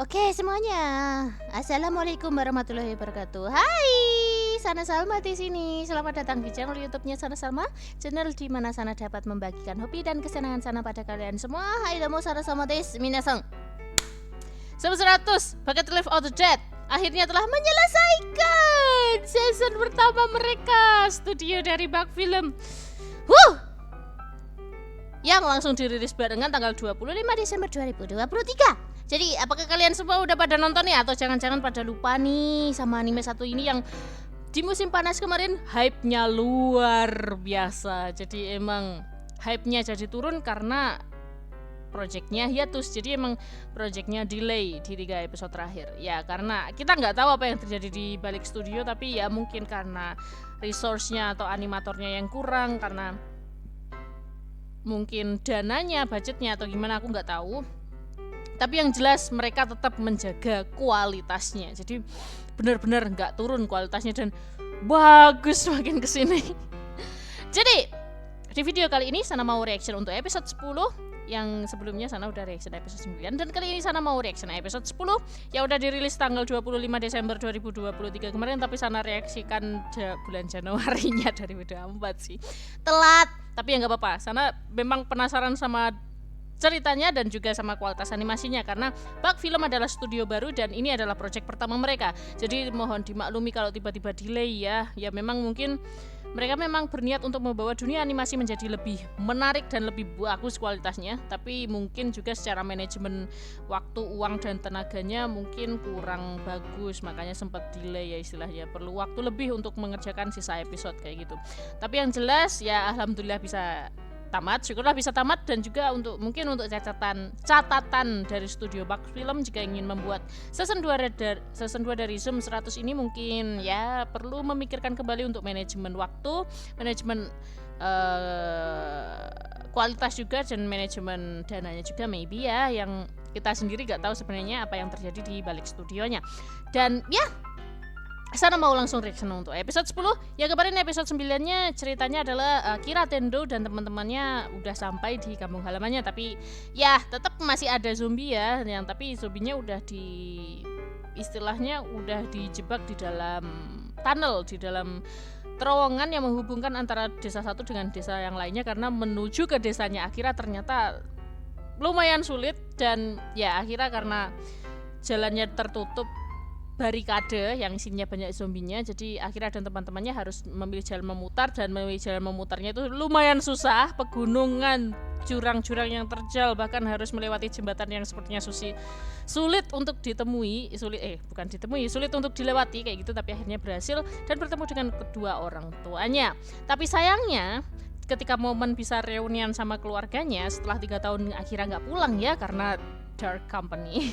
Oke semuanya, assalamualaikum warahmatullahi wabarakatuh. Hai, Sana Salma di sini. Selamat datang di channel YouTube-nya Sana Salma, channel di mana Sana dapat membagikan hobi dan kesenangan Sana pada kalian semua. Hai domo Sana Salma des, minasang. 100 Bucket List of the Dead akhirnya telah menyelesaikan season pertama mereka, studio dari Bug Film. Yang langsung dirilis barengan tanggal 25 Desember 2023. Jadi apakah kalian semua udah pada nonton ya? Atau jangan-jangan pada lupa nih sama anime satu ini yang di musim panas kemarin hype-nya luar biasa. Jadi emang hype-nya jadi turun karena project-nya hiatus. Jadi emang project-nya delay di 3 episode terakhir. Ya karena kita nggak tahu apa yang terjadi di balik studio, tapi ya mungkin karena resource-nya atau animatornya yang kurang, karena mungkin dananya, budgetnya atau gimana aku nggak tahu. Tapi yang jelas mereka tetap menjaga kualitasnya. Jadi benar-benar nggak turun kualitasnya dan bagus makin kesini. Jadi di video kali ini Sana mau reaction untuk episode 10. Yang sebelumnya Sana udah reaction episode 9. Dan kali ini Sana mau reaction episode 10 yang udah dirilis tanggal 25 Desember 2023 kemarin. Tapi Sana reaksikan bulan Januarinya dari video 4 sih. Telat, tapi ya gak apa-apa. Sana memang penasaran sama ceritanya dan juga sama kualitas animasinya, karena Bug Film adalah studio baru dan ini adalah project pertama mereka. Jadi mohon dimaklumi kalau tiba-tiba delay ya. Ya memang mungkin mereka memang berniat untuk membawa dunia animasi menjadi lebih menarik dan lebih bagus kualitasnya, tapi mungkin juga secara manajemen waktu, uang dan tenaganya mungkin kurang bagus, makanya sempat delay ya istilahnya. Perlu waktu lebih untuk mengerjakan sisa episode kayak gitu. Tapi yang jelas ya alhamdulillah bisa tamat, syukurlah bisa tamat. Dan juga untuk catatan dari studio Bug Film jika ingin membuat season 2 dari Zoom 100 ini, mungkin ya perlu memikirkan kembali untuk manajemen waktu, manajemen kualitas juga, dan manajemen dananya juga maybe ya, yang kita sendiri gak tahu sebenarnya apa yang terjadi di balik studionya. Dan ya Sana mau langsung reaction untuk episode 10. Ya kemarin episode 9-nya ceritanya adalah Akira Tendo dan teman-temannya udah sampai di kampung halamannya, tapi ya tetap masih ada zombie ya, yang tapi zombinya udah istilahnya udah dijebak di dalam tunnel, di dalam terowongan yang menghubungkan antara desa satu dengan desa yang lainnya, karena menuju ke desanya Akira ternyata lumayan sulit. Dan ya akhirnya karena jalannya tertutup barikade yang isinya banyak zombinya, jadi Akira dan teman-temannya harus memilih jalan memutar, dan memilih jalan memutarnya itu lumayan susah, pegunungan, jurang-jurang yang terjal, bahkan harus melewati jembatan yang sepertinya sulit untuk ditemui, sulit untuk dilewati kayak gitu, tapi akhirnya berhasil dan bertemu dengan kedua orang tuanya. Tapi sayangnya ketika momen bisa reunian sama keluarganya setelah 3 tahun Akira nggak pulang ya, karena Dark Company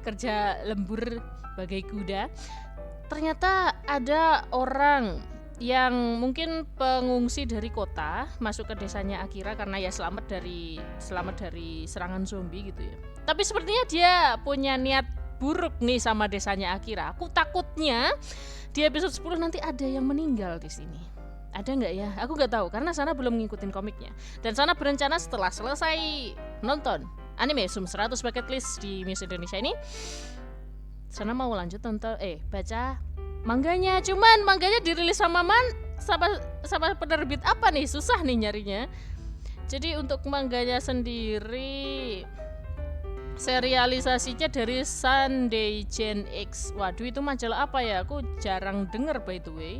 kerja lembur bagai kuda, ternyata ada orang yang mungkin pengungsi dari kota masuk ke desanya Akira karena ya selamat dari serangan zombie gitu ya. Tapi sepertinya dia punya niat buruk nih sama desanya Akira. Aku takutnya di episode 10 nanti ada yang meninggal di sini. Ada nggak ya? Aku nggak tahu karena Sana belum ngikutin komiknya. Dan Sana berencana setelah selesai nonton anime Zoom 100 Bucket List di Miss Indonesia ini, Sana mau lanjut baca mangganya. Cuman mangganya dirilis sama penerbit apa nih? Susah nih nyarinya. Jadi untuk mangganya sendiri serialisasinya dari Sunday Gen X. Waduh, itu majalah apa ya? Aku jarang denger by the way.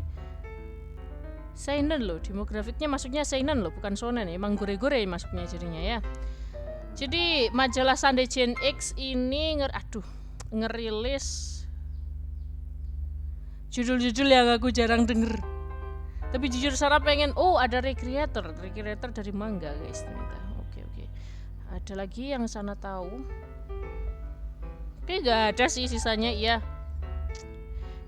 Seinen loh, demografiknya masuknya seinen loh, bukan shonen ya. Emang gore-gore masuknya jadinya ya. Jadi majalah Sunday Gen X ini ngerilis judul-judul yang aku jarang denger. Tapi jujur Sarah pengen, ada recreator dari manga guys ternyata. Oke. Ada lagi yang Sana tahu? Oke, gak ada sih sisanya ya.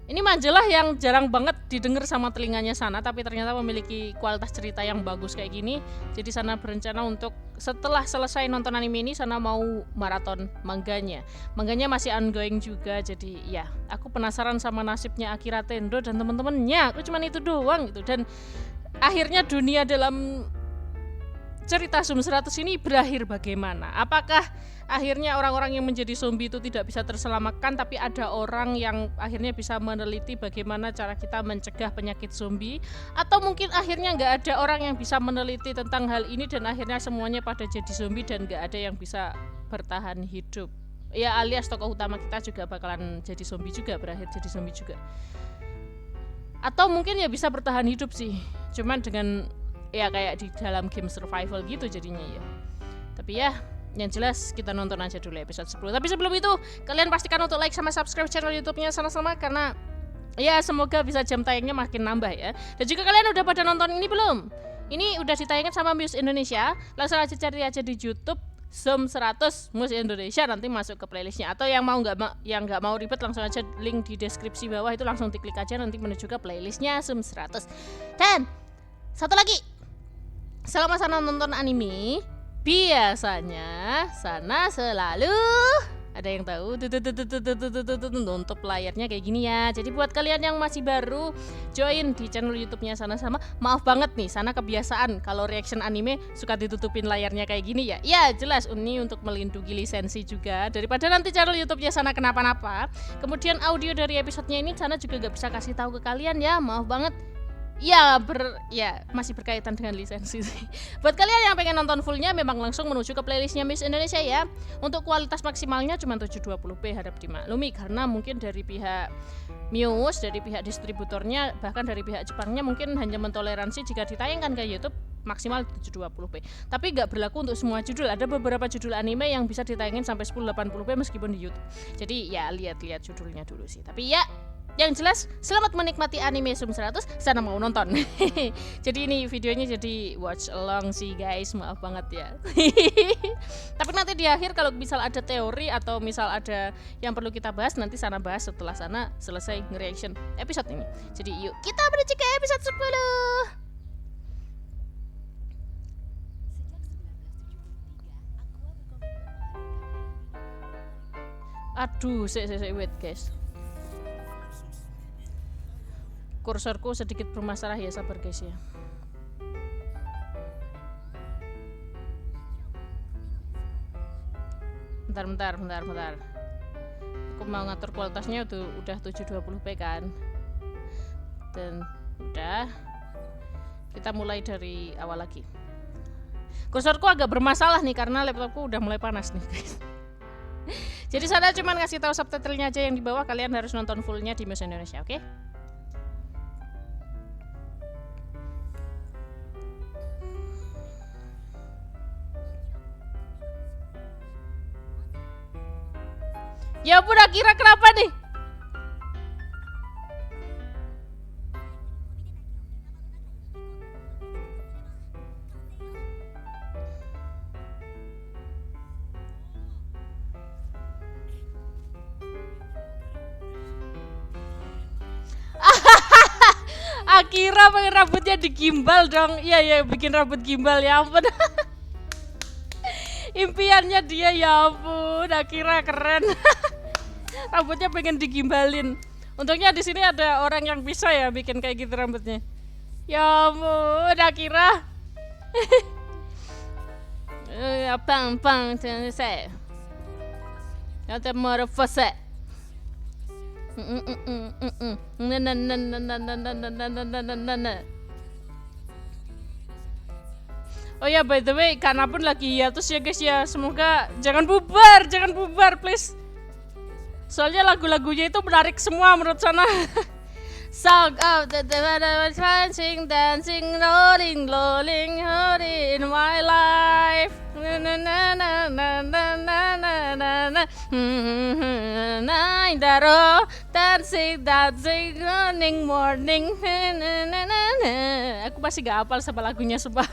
Ini majalah yang jarang banget didengar sama telinganya Sana, tapi ternyata memiliki kualitas cerita yang bagus kayak gini. Jadi Sana berencana untuk setelah selesai nonton anime ini, Sana mau maraton mangganya. Mangganya masih ongoing juga, jadi ya aku penasaran sama nasibnya Akira Tendo dan teman-temannya. Aku cuman itu doang gitu. Dan akhirnya dunia dalam cerita Zoom 100 ini berakhir bagaimana? Apakah akhirnya orang-orang yang menjadi zombie itu tidak bisa terselamatkan, tapi ada orang yang akhirnya bisa meneliti bagaimana cara kita mencegah penyakit zombie, atau mungkin akhirnya nggak ada orang yang bisa meneliti tentang hal ini dan akhirnya semuanya pada jadi zombie dan nggak ada yang bisa bertahan hidup. Ya alias tokoh utama kita juga bakalan jadi zombie juga, berakhir jadi zombie juga. Atau mungkin ya bisa bertahan hidup sih, cuman dengan ya kayak di dalam game survival gitu jadinya ya. Tapi ya yang jelas kita nonton aja dulu episode 10. Tapi sebelum itu kalian pastikan untuk like sama subscribe channel YouTube-nya sama-sama, karena ya semoga bisa jam tayangnya makin nambah ya. Dan juga kalian udah pada nonton ini belum? Ini udah ditayangin sama Muse Indonesia, langsung aja cari aja di YouTube Zoom 100 Muse Indonesia, nanti masuk ke playlistnya. Atau yang nggak mau ribet, langsung aja link di deskripsi bawah itu langsung diklik aja, nanti menuju ke playlistnya Zoom 100. Dan satu lagi, selama Sana nonton anime, biasanya Sana selalu ada yang tahu nutup layarnya kayak gini ya. Jadi buat kalian yang masih baru join di channel YouTube-nya Sana sama, maaf banget nih, Sana kebiasaan kalau reaction anime suka ditutupin layarnya kayak gini ya. Ya jelas ini untuk melindungi lisensi juga, daripada nanti channel YouTube-nya Sana kenapa-napa. Kemudian audio dari episodenya ini Sana juga gak bisa kasih tahu ke kalian ya, maaf banget. Ya masih berkaitan dengan lisensi sih. Buat kalian yang pengen nonton fullnya, memang langsung menuju ke playlistnya Muse Indonesia ya. Untuk kualitas maksimalnya cuma 720p, harap dimaklumi karena mungkin dari pihak Muse, dari pihak distributornya, bahkan dari pihak Jepangnya mungkin hanya mentoleransi jika ditayangkan ke YouTube maksimal 720p. Tapi nggak berlaku untuk semua judul. Ada beberapa judul anime yang bisa ditayangin sampai 1080p meskipun di YouTube. Jadi ya lihat-lihat judulnya dulu sih. Tapi ya yang jelas, selamat menikmati anime Zoom 100, Sana mau nonton. Jadi ini videonya jadi watch along sih guys, maaf banget ya. Tapi nanti di akhir kalau misal ada teori atau misal ada yang perlu kita bahas, nanti Sana bahas setelah Sana selesai nge-reaction episode ini. Jadi yuk kita menuju ke episode 10. Aduh, wait guys. Kursorku sedikit bermasalah ya, sabar guys ya. Bentar. Aku mau ngatur kualitasnya udah 720p kan. Dan udah. Kita mulai dari awal lagi. Kursorku agak bermasalah nih karena laptopku udah mulai panas nih guys. Jadi Sana cuma ngasih tahu subtitlenya aja yang di bawah, kalian harus nonton fullnya di Muse Indonesia, oke? Ya ampun, Akira kenapa nih? Akira pengen rambutnya digimbal dong. Iya bikin rambut gimbal, ya ampun. Impiannya dia, ya ampun, Akira keren. Rambutnya pengen digimbalin. Untungnya di sini ada orang yang bisa ya bikin kayak gitu rambutnya. Ya ampun, Akira. Bang, saya. Ada morfose. Oh ya, by the way, karena pun lagi hiatus ya guys ya. Semoga jangan bubar please. Soalnya lagu-lagunya itu menarik semua menurut Sana. Song of the dancing, rolling in my life. Dancing, morning. Aku masih gak hafal sama lagunya sumpah.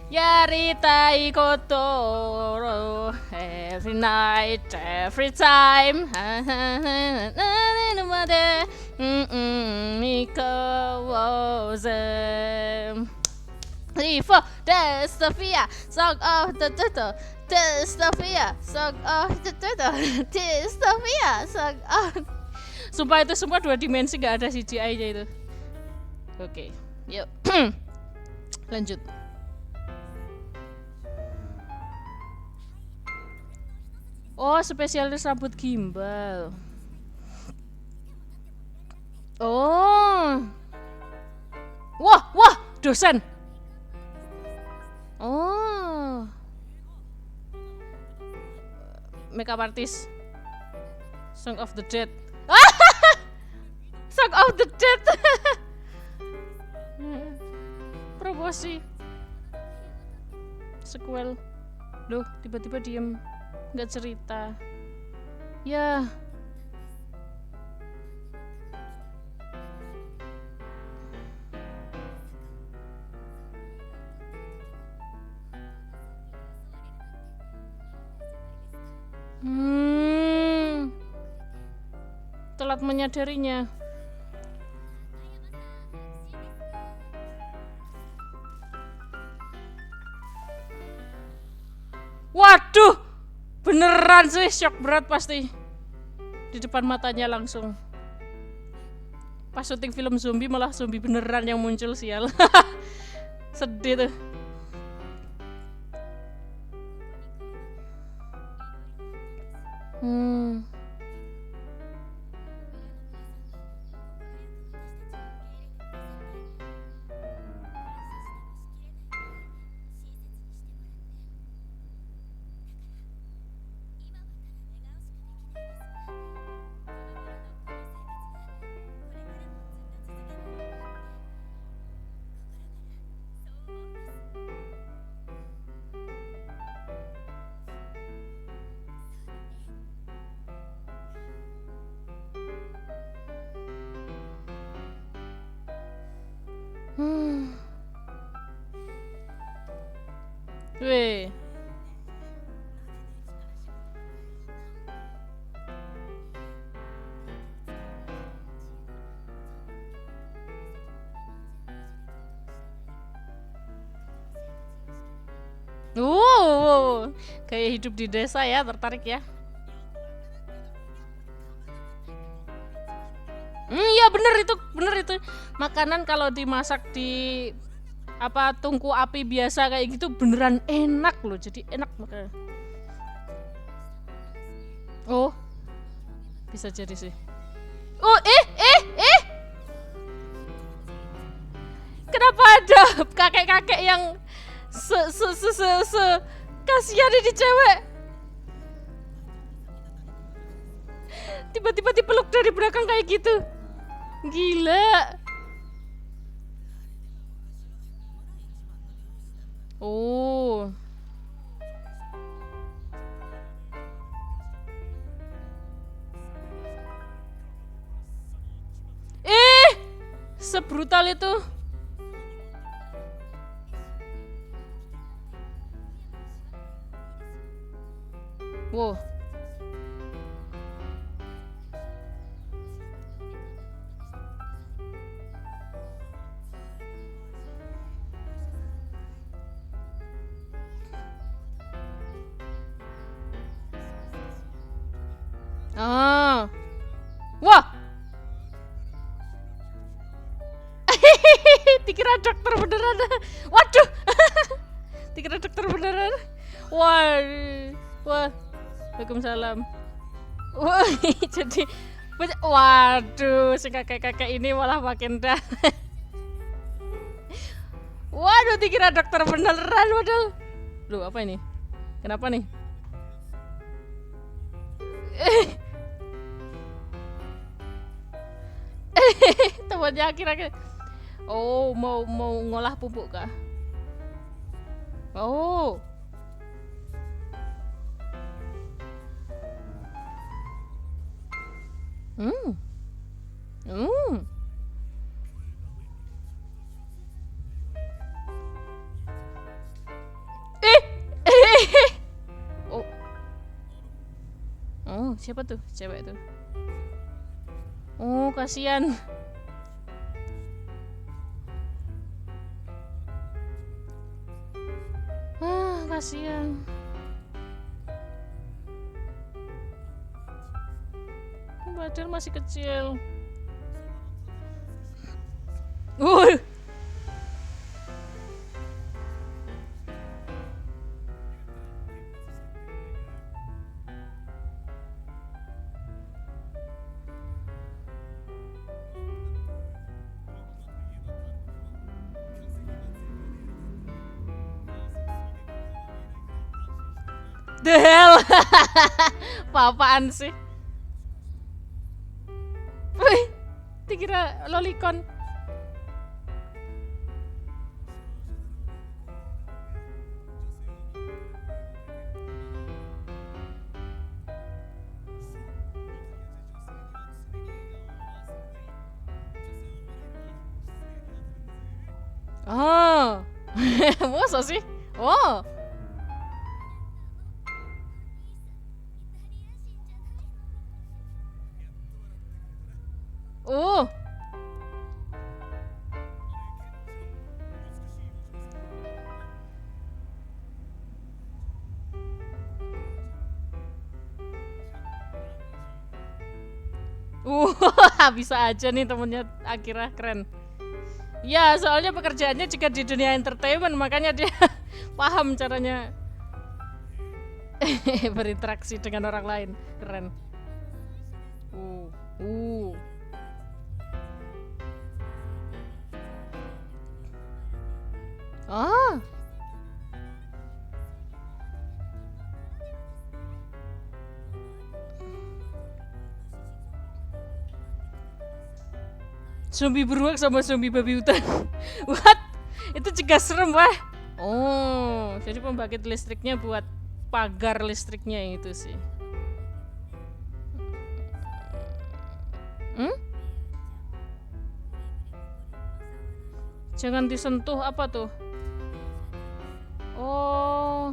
Yaritai kotoro every night, every time. Miko was Rivo, Dystopia, Song of the Turtle, Dystopia, Song of the Turtle, Dystopia, Song of. Sumpah itu semua 2 dimensi, gak ada CGI-nya itu. Oke, yuk lanjut. Oh, spesialis rambut gimbal. Oh. Wah, dosen. Oh. Makeup artist. Song of the Dead. Song of the Dead. Promosi. Sequel. Loh, tiba-tiba diem. Nggak cerita. Ya. Telat menyadarinya. Waduh, beneran sih, shock berat pasti. Di depan matanya langsung. Pas syuting film zombie malah zombie beneran yang muncul, sial. Sedih tuh. Weh. Kayak hidup di desa ya, tertarik ya. Iya bener itu. Makanan kalau dimasak di tungku api biasa kayak gitu beneran enak loh, jadi enak makanya. Oh, bisa jadi sih. Oh, kenapa ada kakek-kakek yang kasihan ini cewek, tiba-tiba dipeluk dari belakang kayak gitu, gila. Oh, sebrutal itu. Wow. Wah. Dikira dokter beneran. Waduh. Dikira dokter beneran. Wah. Waalaikumsalam. Wah, jadi waduh, si kakek-kakek ini malah makin dah. Waduh, dikira dokter beneran, waduh. Loh, apa ini? Kenapa nih? Temannya akhir-akhir. Oh, mau ngolah pupuk kah? Oh. Oh, siapa tuh cewek tuh? Oh, kasihan. Kasihan. Padahal masih kecil. the hell? Apa-apaan sih? Wih, dikira lolicon. Oh, masa sih? Oh, oh, bisa aja nih temennya Akira, keren. Ya, soalnya pekerjaannya juga di dunia entertainment, makanya dia paham caranya berinteraksi dengan orang lain. Keren. Uh, uh. Ah, zombie beruang sama zombie babi hutan. What? Itu juga serem, wah. Oh, jadi pembangkit listriknya buat pagar listriknya itu sih. Hmm? Jangan disentuh apa tuh? Oh.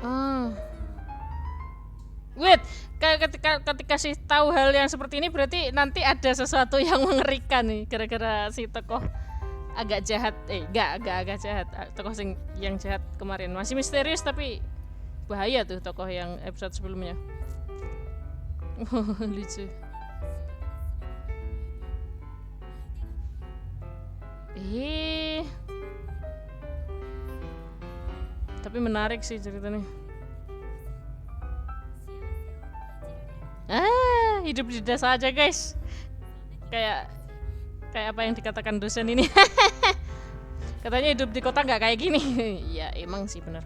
Ah. Wait, ketika sih tahu hal yang seperti ini berarti nanti ada sesuatu yang mengerikan nih gara-gara si tokoh agak jahat, agak jahat, tokoh yang jahat kemarin masih misterius tapi bahaya tuh tokoh yang episode sebelumnya. Lucu. Tapi menarik sih ceritanya. Hidup di desa aja guys. Kayak apa yang dikatakan dosen ini. Katanya hidup di kota nggak kayak gini. Ya emang sih bener.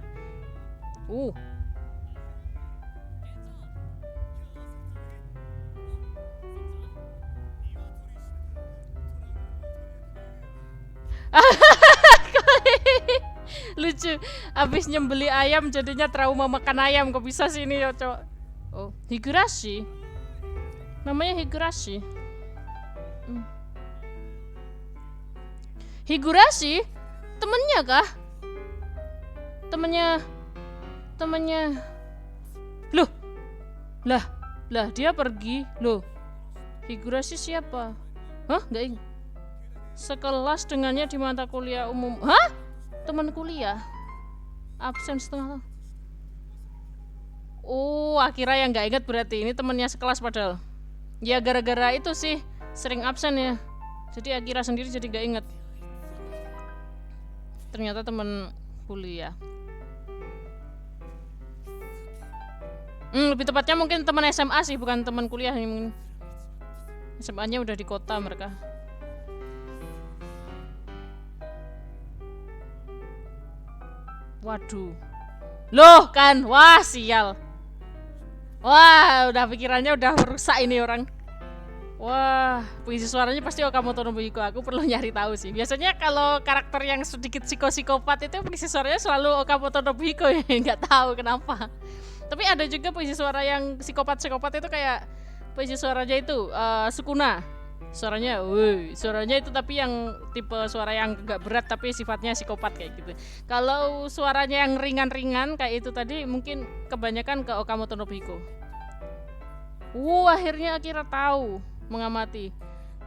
Lucu, abis nyembeli ayam jadinya trauma makan ayam, kok bisa sih ini ya cowok. Oh, Higurashi, namanya Higurashi. Higurashi temennya kah? Temennya loh, lah dia pergi loh. Higurashi siapa? Hah, nggak ingat. Sekelas dengannya di mata kuliah umum. Hah? Teman kuliah absen setengah tahun. Oh, Akira yang nggak ingat berarti ini temannya sekelas padahal. Ya gara-gara itu sih sering absen ya. Jadi Akira sendiri jadi nggak ingat. Ternyata teman kuliah. Lebih tepatnya mungkin teman SMA sih, bukan teman kuliah. SMA-nya udah di kota mereka. Waduh. Loh kan, wah sial. Wah, udah pikirannya udah rusak ini orang. Wah, pengisi suaranya pasti Okamoto Nobuhiko. Aku perlu nyari tahu sih. Biasanya kalau karakter yang sedikit psikopat itu pengisi suaranya selalu Okamoto Nobuhiko ya, nggak tahu kenapa. Tapi ada juga pengisi suara yang psikopat itu kayak pengisi suaranya itu Sukuna. Suaranya itu tapi yang tipe suara yang agak berat tapi sifatnya psikopat kayak gitu. Kalau suaranya yang ringan-ringan kayak itu tadi mungkin kebanyakan ke Okamoto Nobuhiko. Akhirnya Akira tahu mengamati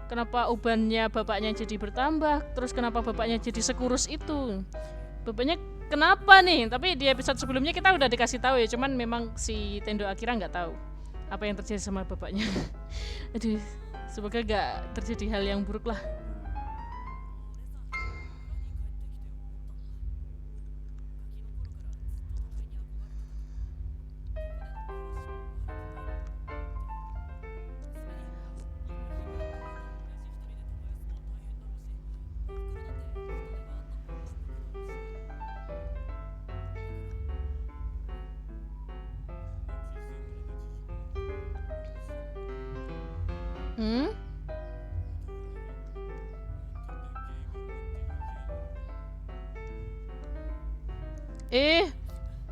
kenapa ubannya bapaknya jadi bertambah, terus kenapa bapaknya jadi sekurus itu. Bapaknya kenapa nih? Tapi di episode sebelumnya kita udah dikasih tahu ya, cuman memang si Tendo Akira nggak tahu apa yang terjadi sama bapaknya. Aduh, semoga gak terjadi hal yang buruk lah.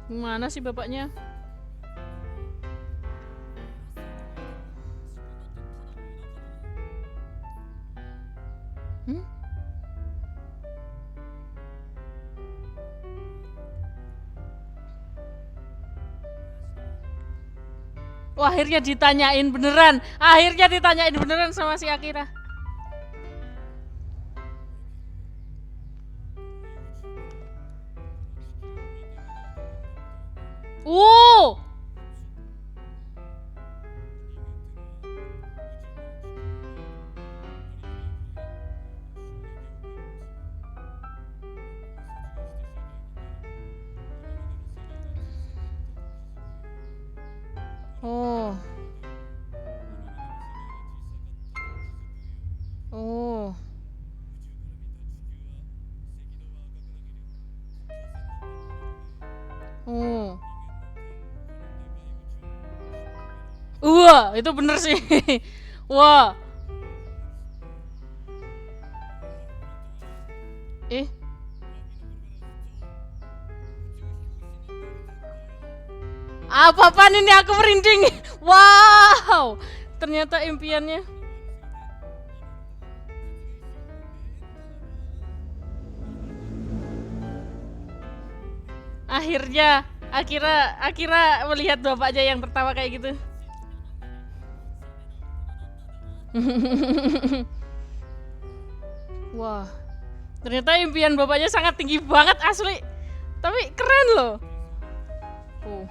Mana sih bapaknya? Wah, akhirnya ditanyain beneran. Akhirnya ditanyain beneran sama si Akira. Oh. Oh. Oh. Oh. Wah, itu bener sih. Wah. Apa-apaan ini, aku merinding. Wow. Ternyata impiannya. Akhirnya Akira melihat bapaknya yang pertama kayak gitu. Wah, ternyata impian bapaknya sangat tinggi banget asli. Tapi keren loh. Oh.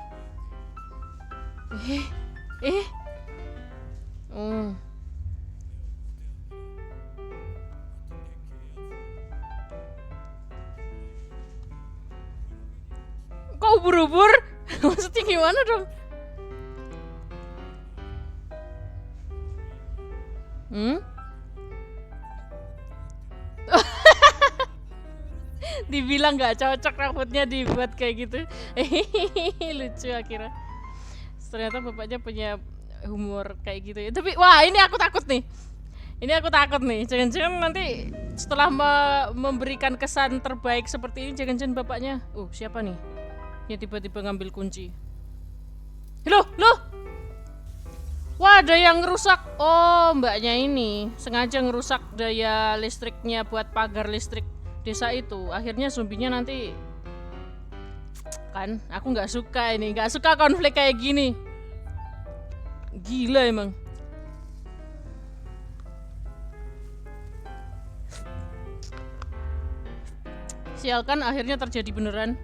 Kok ubur-ubur? Maksudnya gimana dong? Dibilang nggak cocok rambutnya dibuat kayak gitu. Lucu Akira. Ternyata bapaknya punya humor kayak gitu ya. Tapi wah, ini aku takut nih. Jangan-jangan nanti setelah memberikan kesan terbaik seperti ini, jangan-jangan bapaknya, siapa nih? Ya tiba-tiba ngambil kunci. Loh. Wah, ada yang ngerusak. Oh, mbaknya ini sengaja ngerusak daya listriknya buat pagar listrik desa itu. Akhirnya zombinya nanti, kan aku nggak suka konflik kayak gini. Gila emang. Sial, kan akhirnya terjadi beneran.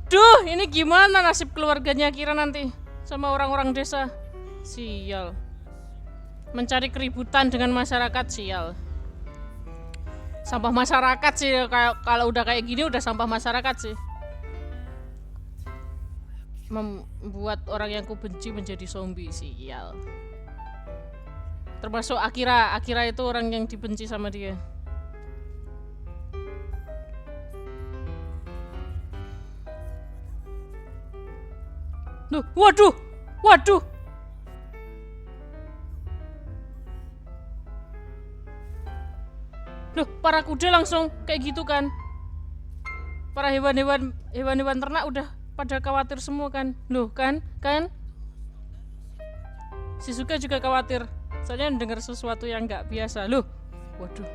Duh, ini gimana nasib keluarganya Akira nanti sama orang-orang desa. Sial. Mencari keributan dengan masyarakat, sial. Sampah masyarakat sih, kalau udah kayak gini udah sampah masyarakat sih. Membuat orang yang ku benci menjadi zombie, sial. Termasuk Akira itu orang yang dibenci sama dia. Duh, waduh. Loh, para kuda langsung kayak gitu kan. Para hewan-hewan ternak udah pada khawatir semua kan. Loh, kan? Shizuka juga khawatir. Soalnya dengar sesuatu yang nggak biasa. Loh, waduh.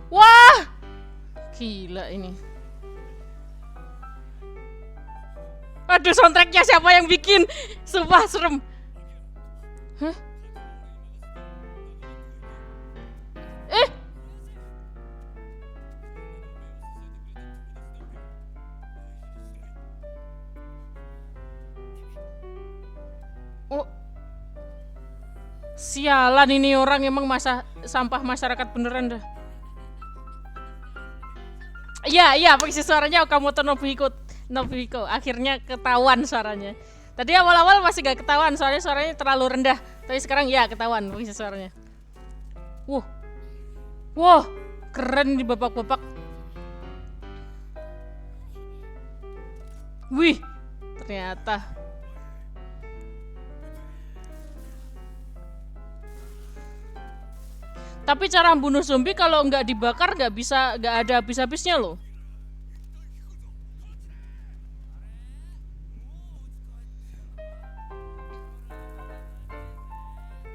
Wah, gila ini. Aduh, soundtracknya siapa yang bikin? Sumpah serem. Hah? Oh, sialan ini orang, emang sampah masyarakat beneran dah. Iya, posisi suaranya Okamoto Nobuhiko. Akhirnya ketahuan suaranya. Tadi awal-awal masih gak ketahuan, soalnya suaranya terlalu rendah. Tapi sekarang ya ketahuan posisi suaranya. Wah, keren di babak-babak. Wih, ternyata. Tapi cara bunuh zombie kalau nggak dibakar nggak ada habis-habisnya loh.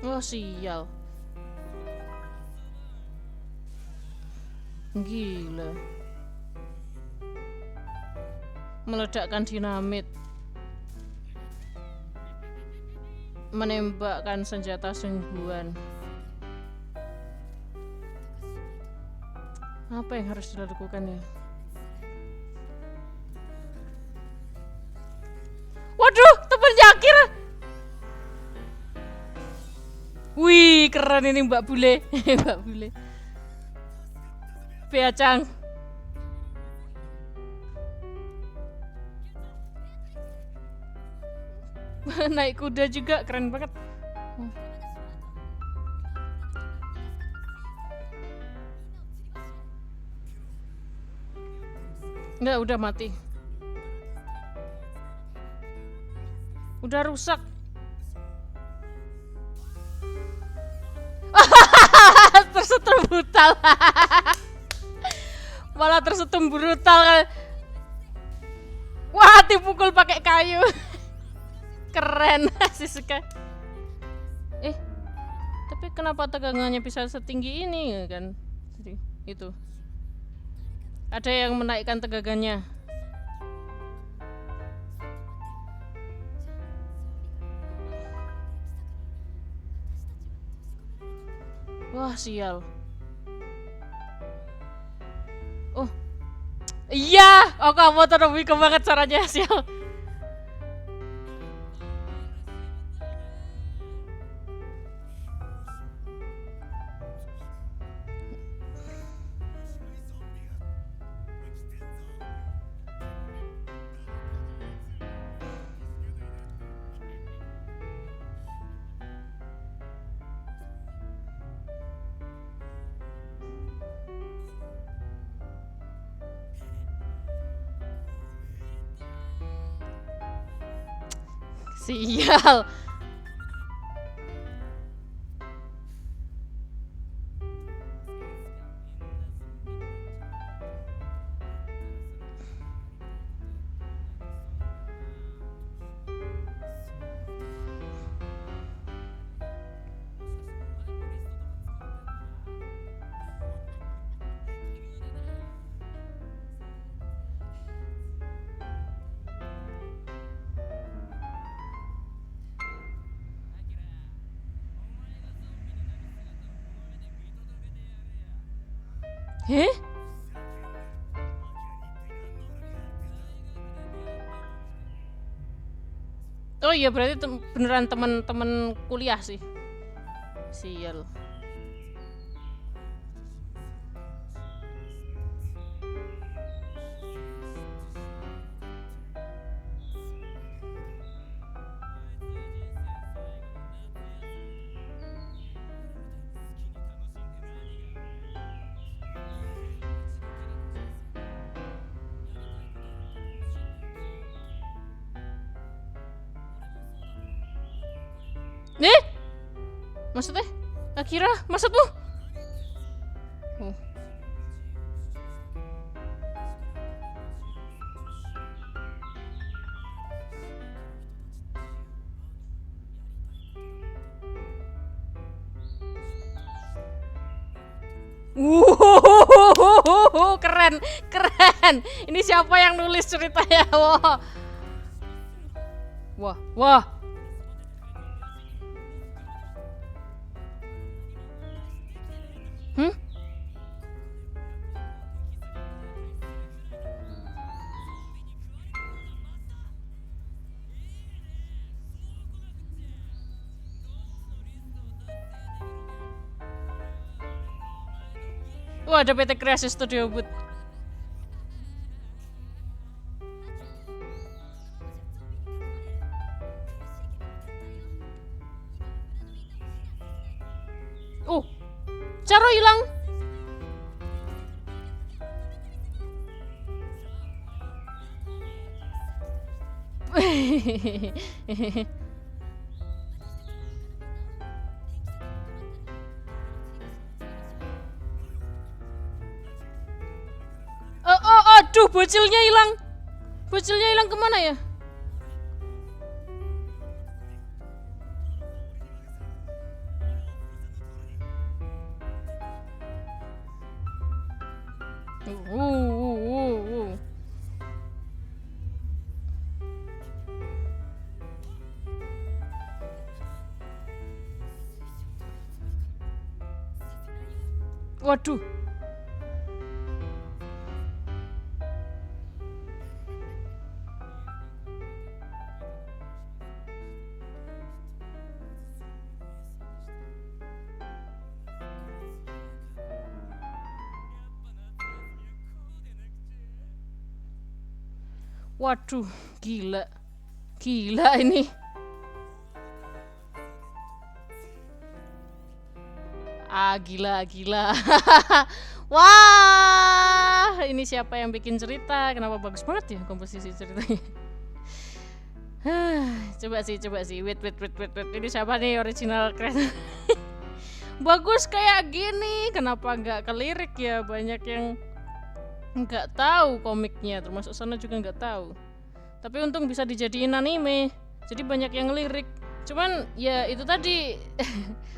Oh sial. Gila. Meledakkan dinamit. Menembakkan senjata sungguhan. Apa yang harus dilakukan ya? Waduh, temennya Akira. Wih, keren ini Mbak Bule. Mbak Bule. Piacang. Naik kuda juga keren banget. Enggak, udah mati. Udah rusak. Tersetrum brutal. Malah tersetrum brutal kan. Wah, dipukul pakai kayu. Keren si Suka. Tapi kenapa tegangannya bisa setinggi ini kan? Jadi itu. Ada yang menaikkan tegangannya. Wah, sial. Oh. Iya, aku mau terlebih banget caranya, sial. Sial. Heh? Oh iya, berarti beneran teman-teman kuliah sih. Sial. Nih? Maksudnya? Akira, maksudmu? Oh. Keren, keren. Ini siapa yang nulis ceritanya? Wah, wah, wah. Wah, ada PT Kreasi Studio Boot. Caro hilang. Aduh, bocilnya hilang. Bocilnya hilang kemana ya? Waduh. Waduh, gila. Gila ini. Gila. Wah, ini siapa yang bikin cerita? Kenapa bagus banget ya komposisi ceritanya? Coba sih. Wait. Ini siapa nih original kreator? Bagus kayak gini. Kenapa nggak kelirik ya? Banyak yang nggak tahu komiknya, termasuk sana juga nggak tahu. Tapi untung bisa dijadiin anime. Jadi banyak yang ngelirik. Cuman ya itu tadi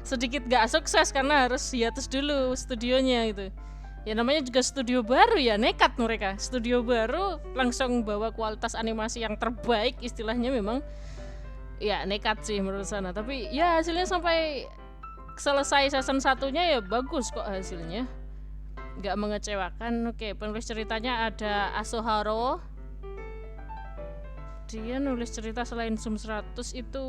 sedikit gak sukses karena harus hiatus dulu studionya gitu. Ya namanya juga studio baru ya, nekat mereka. Studio baru langsung bawa kualitas animasi yang terbaik, istilahnya memang ya nekat sih menurut sana. Tapi ya hasilnya sampai selesai season 1-nya ya bagus kok hasilnya. Gak mengecewakan. Oke, penulis ceritanya ada Asuharo. Dia nulis cerita selain Zoom 100 itu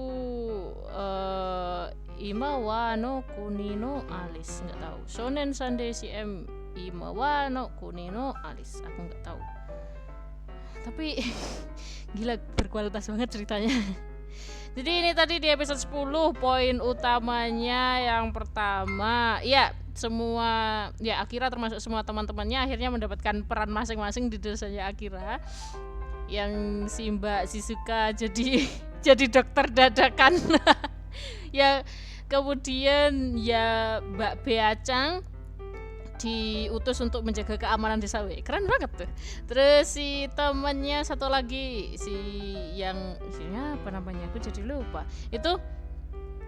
Imawa no Kunino Alice, nggak tahu. Shonen Sunday CM Imawa no Kunino Alice, aku nggak tahu. Tapi gila berkualitas banget ceritanya. Jadi ini tadi di episode 10 poin utamanya yang pertama, ya semua ya Akira termasuk semua teman-temannya akhirnya mendapatkan peran masing-masing di desanya Akira. Yang si Mbak Shizuka jadi dokter dadakan. Ya kemudian ya Mbak Beacang diutus untuk menjaga keamanan desa. Keren banget tuh. Terus si temannya satu lagi isinya apa namanya, aku jadi lupa. Itu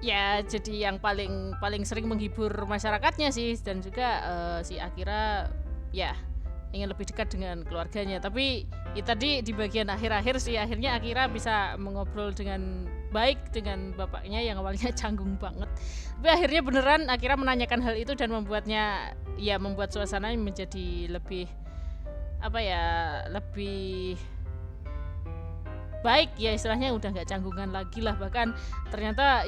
ya jadi yang paling sering menghibur masyarakatnya sih, dan juga si Akira ya ingin lebih dekat dengan keluarganya. Tapi ya tadi di bagian akhir-akhir sih akhirnya Akira bisa mengobrol dengan baik dengan bapaknya yang awalnya canggung banget. Tapi akhirnya beneran Akira menanyakan hal itu dan membuat suasananya menjadi lebih lebih baik ya, istilahnya udah nggak canggungan lagi lah. Bahkan ternyata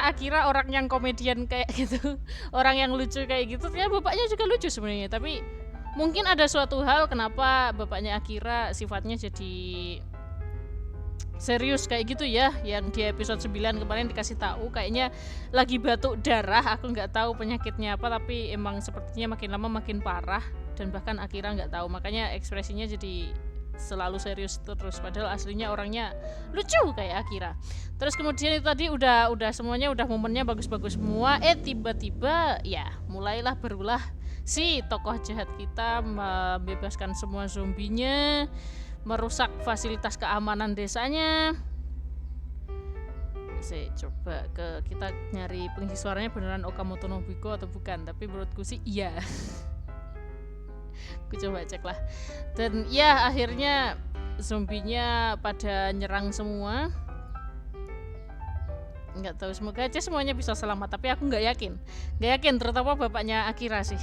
Akira orang yang komedian kayak gitu, orang yang lucu kayak gitu, ternyata bapaknya juga lucu sebenarnya. Tapi mungkin ada suatu hal kenapa bapaknya Akira sifatnya jadi serius kayak gitu ya. Yang di episode 9 kemarin dikasih tahu kayaknya lagi batuk darah, aku nggak tahu penyakitnya apa, tapi emang sepertinya makin lama makin parah dan bahkan Akira nggak tahu, makanya ekspresinya jadi selalu serius terus, padahal aslinya orangnya lucu kayak Akira. Terus kemudian itu tadi udah semuanya udah momennya bagus-bagus semua, tiba-tiba ya mulailah berulah si tokoh jahat kita membebaskan semua zombinya, merusak fasilitas keamanan desanya. Saya coba kita nyari pengisi suaranya beneran Okamoto Nobuko atau bukan, tapi menurutku sih iya. Aku coba cek lah. Dan ya akhirnya zombinya pada nyerang semua. Nggak tahu, semoga aja semuanya bisa selamat, tapi aku nggak yakin terutama bapaknya Akira sih.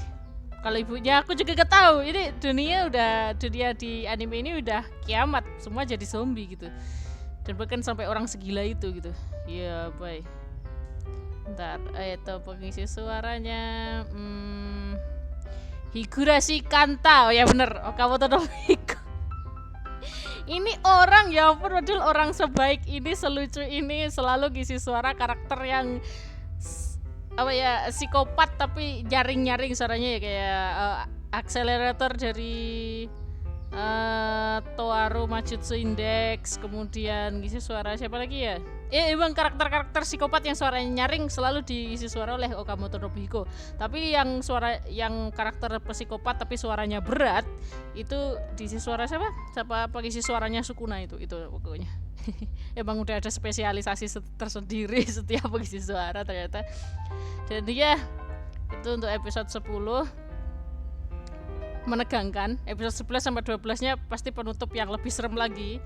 Kalau ibunya aku juga gak tahu. Ini dunia di anime ini udah kiamat, semua jadi zombie gitu. Dan bahkan sampai orang segila itu gitu. Ya, bye. Bentar, itu pengisi suaranya. Higurashi Kanta. Oh ya bener, Okamoto Nobuko. Ini orang ya ampun, padahal orang sebaik ini, selucu ini, selalu ngisi suara karakter yang psikopat tapi nyaring suaranya ya, kayak akselerator dari Toaru Majutsu Index, kemudian ngisi suara siapa lagi ya? Emang karakter-karakter psikopat yang suaranya nyaring selalu diisi suara oleh Okamoto Nobuhiko. Tapi yang karakter psikopat tapi suaranya berat itu diisi suara siapa? Siapa pengisi suaranya Sukuna itu pokoknya. Emang udah ada spesialisasi tersendiri setiap pengisi suara ternyata. Jadi ya itu untuk episode 10 menegangkan. Episode 11 sampai 12-nya pasti penutup yang lebih serem lagi.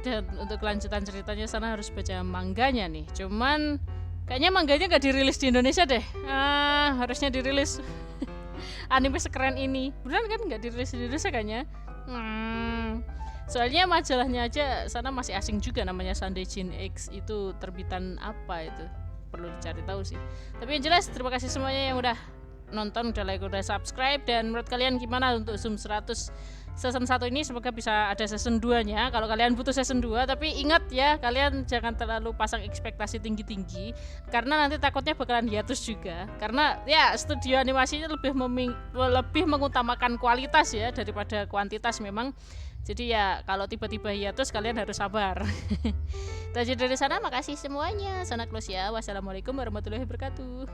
Dan untuk kelanjutan ceritanya sana harus baca mangganya nih. Cuman kayaknya mangganya gak dirilis di Indonesia deh. Harusnya dirilis. Anime sekeren ini beneran kan gak dirilis di Indonesia kayaknya. Soalnya majalahnya aja sana masih asing juga, namanya Sunday Jin X. Itu terbitan apa itu, perlu dicari tahu sih. Tapi yang jelas terima kasih semuanya yang udah nonton, udah like, udah subscribe. Dan menurut kalian gimana untuk Zoom 100 season 1 ini? Semoga bisa ada season 2 nya kalau kalian butuh season 2. Tapi ingat ya, kalian jangan terlalu pasang ekspektasi tinggi-tinggi, karena nanti takutnya bakalan hiatus juga. Karena ya studio animasinya lebih mengutamakan kualitas ya daripada kuantitas memang. Jadi ya kalau tiba-tiba hiatus kalian harus sabar. Itu aja dari sana, makasih semuanya. Sana close ya. Wassalamualaikum warahmatullahi wabarakatuh.